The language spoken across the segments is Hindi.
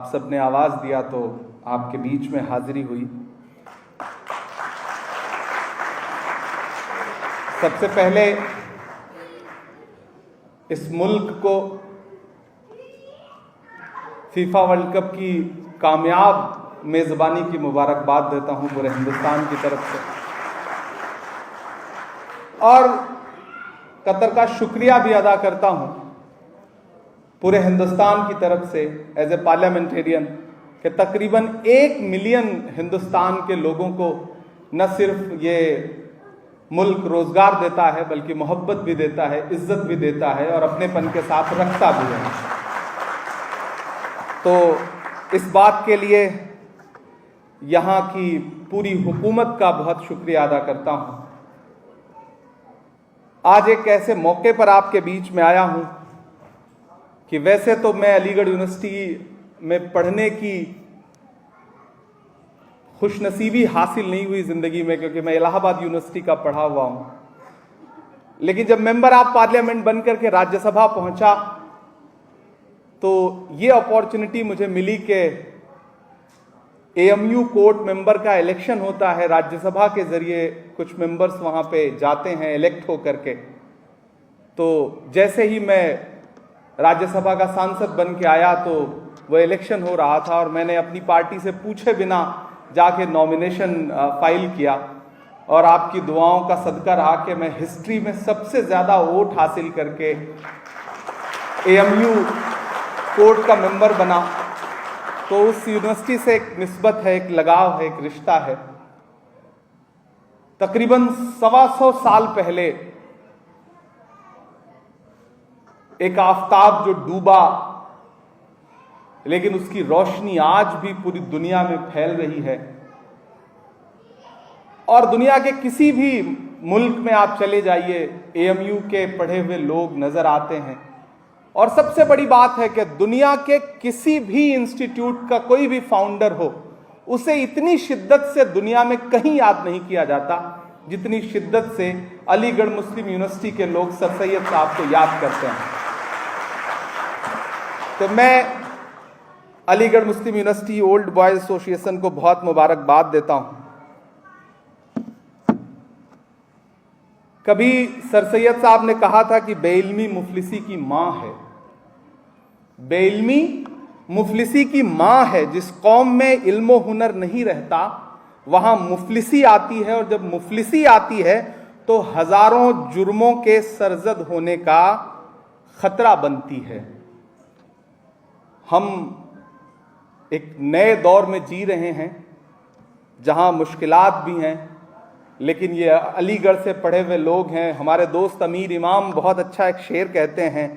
आप सबने आवाज़ दिया तो आपके बीच में हाजिरी हुई। सबसे पहले इस मुल्क को फीफा वर्ल्ड कप की कामयाब मेज़बानी की मुबारकबाद देता हूं पूरे हिंदुस्तान की तरफ से, और कतर का शुक्रिया भी अदा करता हूं पूरे हिंदुस्तान की तरफ से एज ए पार्लियामेंटेरियन कि तकरीबन 1 मिलियन हिंदुस्तान के लोगों को न सिर्फ ये मुल्क रोजगार देता है बल्कि मोहब्बत भी देता है, इज्जत भी देता है और अपनेपन के साथ रखता भी है। तो इस बात के लिए यहाँ की पूरी हुकूमत का बहुत शुक्रिया अदा करता हूँ। आज एक ऐसे मौके पर आपके बीच में आया हूँ कि वैसे तो मैं अलीगढ़ यूनिवर्सिटी में पढ़ने की खुशनसीबी हासिल नहीं हुई ज़िंदगी में, क्योंकि मैं इलाहाबाद यूनिवर्सिटी का पढ़ा हुआ हूँ। लेकिन जब मेंबर ऑफ पार्लियामेंट बनकर के राज्यसभा पहुंचा तो ये अपॉर्चुनिटी मुझे मिली कि एएमयू कोर्ट मेंबर का इलेक्शन होता है, राज्यसभा के ज़रिए कुछ मेंबर्स वहाँ पे जाते हैं इलेक्ट होकर के। तो जैसे ही मैं राज्यसभा का सांसद बन के आया तो वो इलेक्शन हो रहा था और मैंने अपनी पार्टी से पूछे बिना जाके नॉमिनेशन फाइल किया, और आपकी दुआओं का सदका रहा कि मैं हिस्ट्री में सबसे ज़्यादा वोट हासिल करके एएमयू कोर्ट का मेंबर बना। तो उस यूनिवर्सिटी से एक निस्बत है, एक लगाव है, एक रिश्ता है। तकरीबन 125 साल पहले एक आफताब जो डूबा, लेकिन उसकी रोशनी आज भी पूरी दुनिया में फैल रही है, और दुनिया के किसी भी मुल्क में आप चले जाइए एएमयू के पढ़े हुए लोग नजर आते हैं। और सबसे बड़ी बात है कि दुनिया के किसी भी इंस्टीट्यूट का कोई भी फाउंडर हो, उसे इतनी शिद्दत से दुनिया में कहीं याद नहीं किया जाता जितनी शिद्दत से अलीगढ़ मुस्लिम यूनिवर्सिटी के लोग सर सैयद साहब को याद करते हैं। तो मैं अलीगढ़ मुस्लिम यूनिवर्सिटी ओल्ड बॉयज एसोसिएशन को बहुत मुबारकबाद देता हूं। कभी सर सैयद साहब ने कहा था कि बेइल्मी मुफलिसी की मां है। बेइल्मी मुफलिसी की मां है। जिस कौम में इल्म व हुनर नहीं रहता वहां मुफलिसी आती है, और जब मुफलिसी आती है तो हजारों जुर्मों के सरजद होने का खतरा बनती है। हम एक नए दौर में जी रहे हैं जहां मुश्किलात भी हैं, लेकिन ये अलीगढ़ से पढ़े हुए लोग हैं। हमारे दोस्त अमीर इमाम बहुत अच्छा एक शेर कहते हैं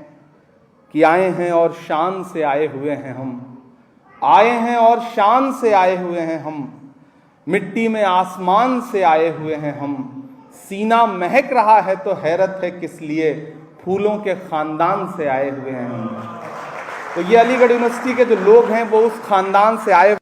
कि आए हैं और शान से आए हुए हैं हम, आए हैं और शान से आए हुए हैं हम, मिट्टी में आसमान से आए हुए हैं हम, सीना महक रहा है तो हैरत है किस लिए, फूलों के खानदान से आए हुए हैं हम। तो ये अलीगढ़ यूनिवर्सिटी के जो लोग हैं वो उस खानदान से आए